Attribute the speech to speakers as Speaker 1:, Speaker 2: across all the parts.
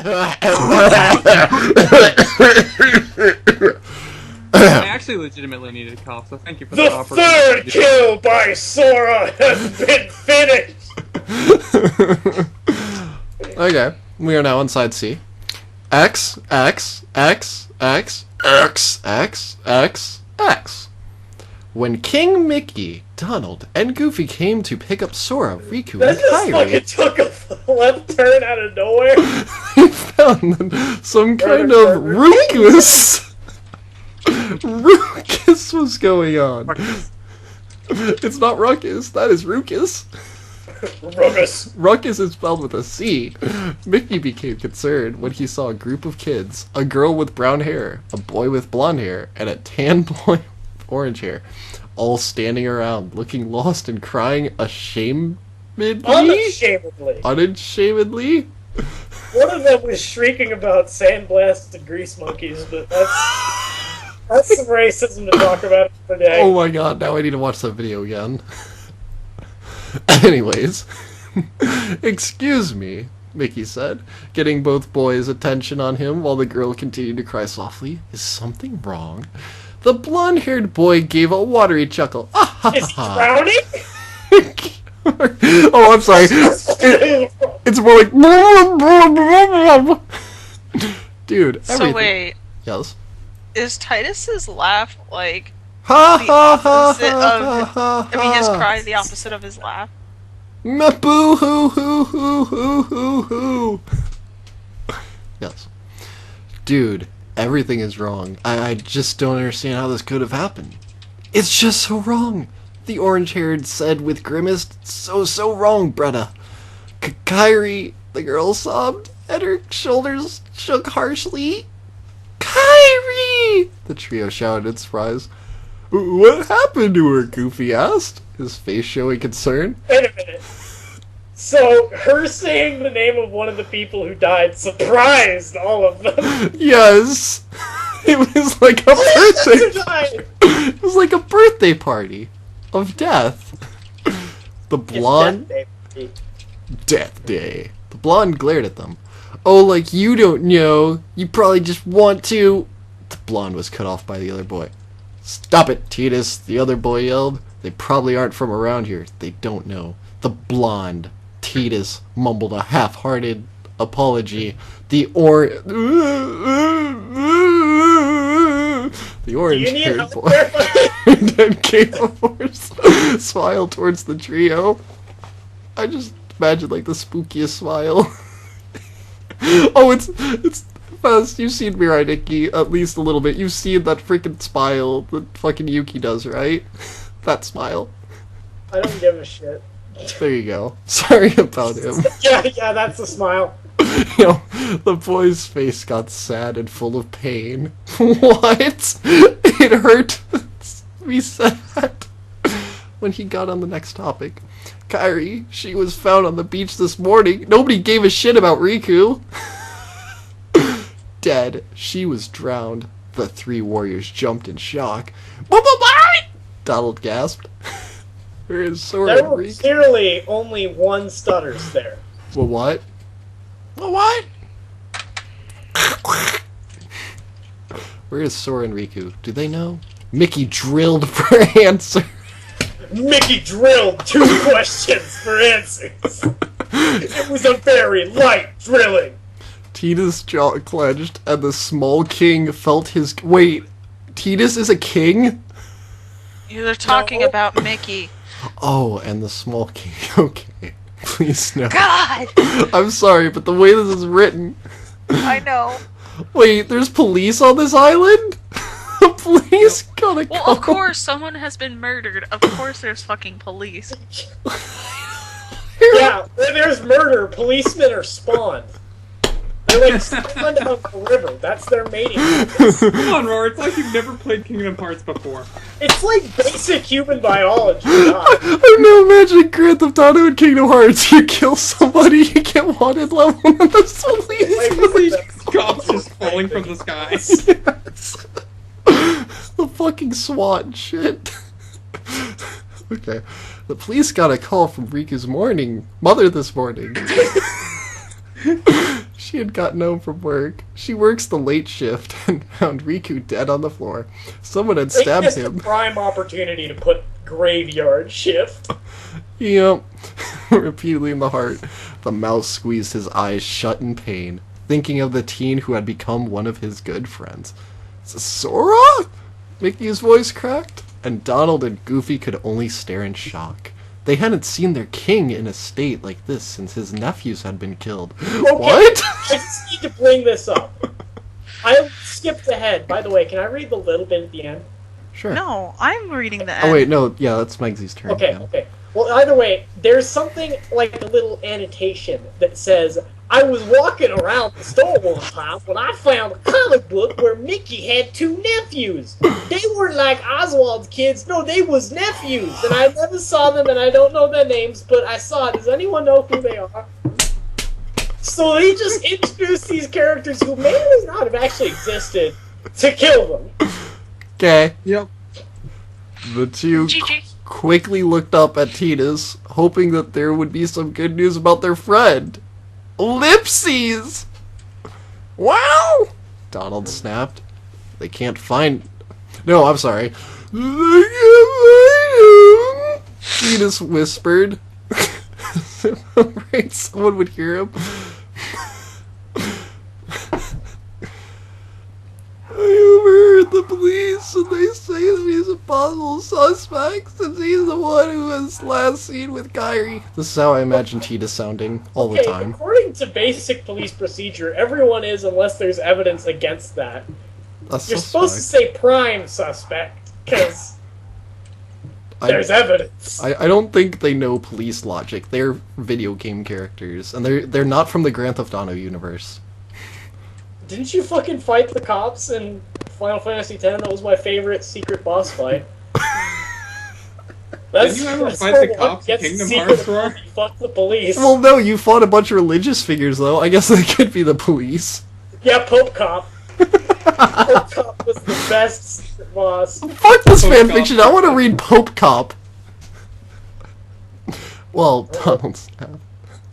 Speaker 1: I actually legitimately needed a cough, so thank you for the offer.
Speaker 2: The third kill by Sora has been finished!
Speaker 3: Okay, we are now inside C. X, X, X, X, X, X, X, X. When King Mickey, Donald, and Goofy came to pick up Sora, Riku,
Speaker 2: That
Speaker 3: and
Speaker 2: just
Speaker 3: Kairi,
Speaker 2: fucking took a left turn out of nowhere.
Speaker 3: they found some kind of ruckus. Ruckus was going on. It's not ruckus, that is ruckus.
Speaker 2: Ruckus.
Speaker 3: Ruckus is spelled with a C. Mickey became concerned when he saw a group of kids, a girl with brown hair, a boy with blonde hair, and a tan boy with orange hair, all standing around, looking lost and crying ashamedly. Unashamedly?
Speaker 2: One of them was shrieking about sandblasts and grease monkeys, but that's some racism to talk about today.
Speaker 3: Oh my god, now I need to watch that video again. Anyways, excuse me, Mickey said, getting both boys' attention on him while the girl continued to cry softly. Is something wrong? The blonde-haired boy gave a watery chuckle.
Speaker 2: Is he drowning?
Speaker 3: Oh, I'm sorry. It's more like... Dude,
Speaker 4: So
Speaker 3: everything.
Speaker 4: wait,
Speaker 3: Yes?
Speaker 4: is Titus's laugh like
Speaker 3: Ha
Speaker 4: the
Speaker 3: ha ha
Speaker 4: opposite
Speaker 3: ha
Speaker 4: of...
Speaker 3: ha
Speaker 4: I mean, his
Speaker 3: ha.
Speaker 4: cry the opposite of his laugh?
Speaker 3: Boo hoo hoo hoo hoo hoo hoo. Yes. Dude, everything is wrong. I just don't understand how this could have happened. It's just so wrong. The orange-haired said with grimace, so wrong, Bretta. Kairi, the girl sobbed, and her shoulders shook harshly. Kairi! The trio shouted in surprise. What happened to her? Goofy asked, his face showing concern.
Speaker 2: Wait a minute. So, her saying the name of one of the people who died surprised all of them.
Speaker 3: Yes! It was like a birthday. It was like a birthday party of death. The blonde... Death Day. The blonde glared at them. Oh, like you don't know. You probably just want to... The blonde was cut off by the other boy. Stop it, Titus, the other boy yelled. They probably aren't from around here. They don't know. The blonde. Titus mumbled a half-hearted apology. The orange-haired boy then gave a forced smile towards the trio. I just imagine like the spookiest smile. Oh, it's fast. You've seen Mirai Nikki at least a little bit. You've seen that freaking smile that fucking Yuki does, right? That smile.
Speaker 2: I don't give a shit.
Speaker 3: There you go. Sorry about him.
Speaker 2: Yeah, that's a smile.
Speaker 3: You know, the boy's face got sad and full of pain. What? It hurt to be sad. When he got on the next topic. Kairi, she was found on the beach this morning. Nobody gave a shit about Riku. Dead. She was drowned. The three warriors jumped in shock. Donald gasped. There is Sora
Speaker 2: There
Speaker 3: and
Speaker 2: were
Speaker 3: Riku.
Speaker 2: clearly only one stutters there.
Speaker 3: Well, what? Well, what? Where is Sora and Riku? Do they know? Mickey drilled for answer.
Speaker 2: Mickey drilled 2 questions for answers. It was a very light drilling.
Speaker 3: Tina's jaw clenched, and the small king felt his... Wait, Titus is a king?
Speaker 4: You're talking about Mickey.
Speaker 3: Oh, and the small king. Okay. Please no.
Speaker 4: God!
Speaker 3: I'm sorry, but the way this is written...
Speaker 4: I know.
Speaker 3: Wait, there's police on this island? Police gotta
Speaker 4: Well,
Speaker 3: come.
Speaker 4: of course, someone has been murdered. Of course there's fucking police.
Speaker 2: Yeah, when there's murder, policemen are spawned. They're like spawned out the river. That's their mating.
Speaker 1: Come on, Roar, it's like you've never played Kingdom Hearts before.
Speaker 2: It's like basic human biology.
Speaker 3: I'm now imagining Grand Theft Auto in Kingdom Hearts. You kill somebody, you get wanted level, and then the police.
Speaker 1: Cops just falling from the sky.
Speaker 3: Yes. The fucking SWAT and shit. Okay. The police got a call from Riku's mother this morning. She had gotten home from work. She works the late shift and found Riku dead on the floor. Someone had
Speaker 2: They
Speaker 3: stabbed
Speaker 2: missed
Speaker 3: him.
Speaker 2: a prime opportunity to put graveyard shift.
Speaker 3: Yep. Repeatedly in the heart, the mouse squeezed his eyes shut in pain, thinking of the teen who had become one of his good friends. Sora? Mickey's voice cracked, and Donald and Goofy could only stare in shock. They hadn't seen their king in a state like this since his nephews had been killed.
Speaker 2: Okay,
Speaker 3: What?
Speaker 2: I just need to bring this up. I skipped ahead. By the way, can I read the little bit at the end?
Speaker 3: Sure.
Speaker 4: No, I'm reading the end.
Speaker 3: Oh wait, no, yeah, that's Megsy's turn.
Speaker 2: Okay,
Speaker 3: yeah.
Speaker 2: okay. Well, either way, there's something like a little annotation that says, I was walking around the store one time when I found a comic book where Mickey had two nephews. They weren't like Oswald's kids. No, they was nephews. And I never saw them, and I don't know their names, but I saw it. Does anyone know who they are? So they just introduced these characters who may or may not have actually existed to kill them.
Speaker 3: Okay.
Speaker 1: Yep.
Speaker 3: The two
Speaker 4: GG.
Speaker 3: quickly looked up at Tina's, hoping that there would be some good news about their friend. Ellipses! Wow! Donald snapped. They can't find... No, I'm sorry. They can't find him! Tina's whispered. Afraid someone would hear him. I overheard the police, and they say that he's a possible suspect since he's the one who was last seen with Kyrie. This is how I imagine Tita sounding all the
Speaker 2: Okay,
Speaker 3: time.
Speaker 2: according to basic police procedure, everyone is unless there's evidence against that.
Speaker 3: A
Speaker 2: You're supposed to say prime suspect, because there's evidence.
Speaker 3: I don't think they know police logic. They're video game characters, and they're not from the Grand Theft Auto universe.
Speaker 2: Didn't you fucking fight the cops in Final Fantasy X? That was my favorite secret boss fight.
Speaker 1: Did you ever fight the cops in Kingdom Hearts, Roar?
Speaker 2: Fuck the police.
Speaker 3: Well, no, you fought a bunch of religious figures, though. I guess they could be the police.
Speaker 2: Yeah, Pope Cop. Pope Cop was the best secret boss.
Speaker 3: Fuck this
Speaker 1: Pope
Speaker 3: fanfiction.
Speaker 1: Cop.
Speaker 3: I want to read Pope Cop. Well, Donald's...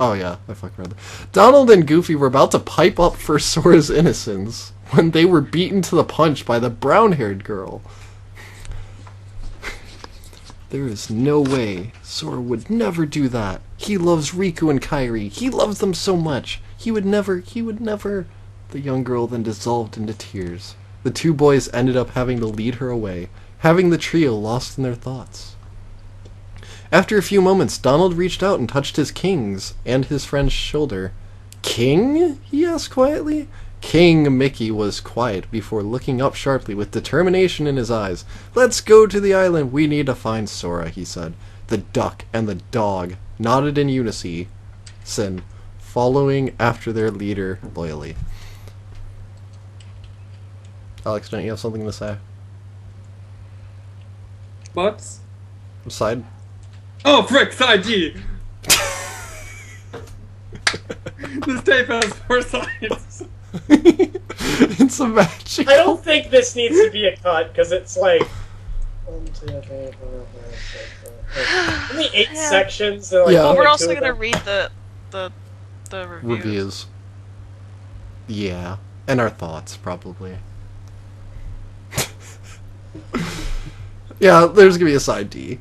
Speaker 3: Oh yeah, I fucking read that. Donald and Goofy were about to pipe up for Sora's innocence when they were beaten to the punch by the brown-haired girl. There is no way Sora would never do that. He loves Riku and Kairi. He loves them so much. He would never... The young girl then dissolved into tears. The two boys ended up having to lead her away, having the trio lost in their thoughts. After a few moments, Donald reached out and touched his king's and his friend's shoulder. King? He asked quietly. King Mickey was quiet before looking up sharply with determination in his eyes. Let's go to the island. We need to find Sora, he said. The duck and the dog nodded in unison, following after their leader loyally. Alex, don't you have something to say?
Speaker 1: Whoops.
Speaker 3: Side?
Speaker 1: Oh, frick, side G! This tape has 4 sides.
Speaker 3: It's a magic.
Speaker 2: I don't think this needs to be a cut, because it's like... 1, 2, 3, 4, 5, 6, 7, 8. Only 8
Speaker 4: Yeah.
Speaker 2: sections. And like
Speaker 3: Yeah.
Speaker 4: Well,
Speaker 2: only
Speaker 4: we're
Speaker 2: 2
Speaker 4: also
Speaker 2: of
Speaker 4: gonna
Speaker 2: them.
Speaker 4: read the reviews.
Speaker 3: Reviews. Yeah. And our thoughts, probably. Yeah, there's gonna be a side D.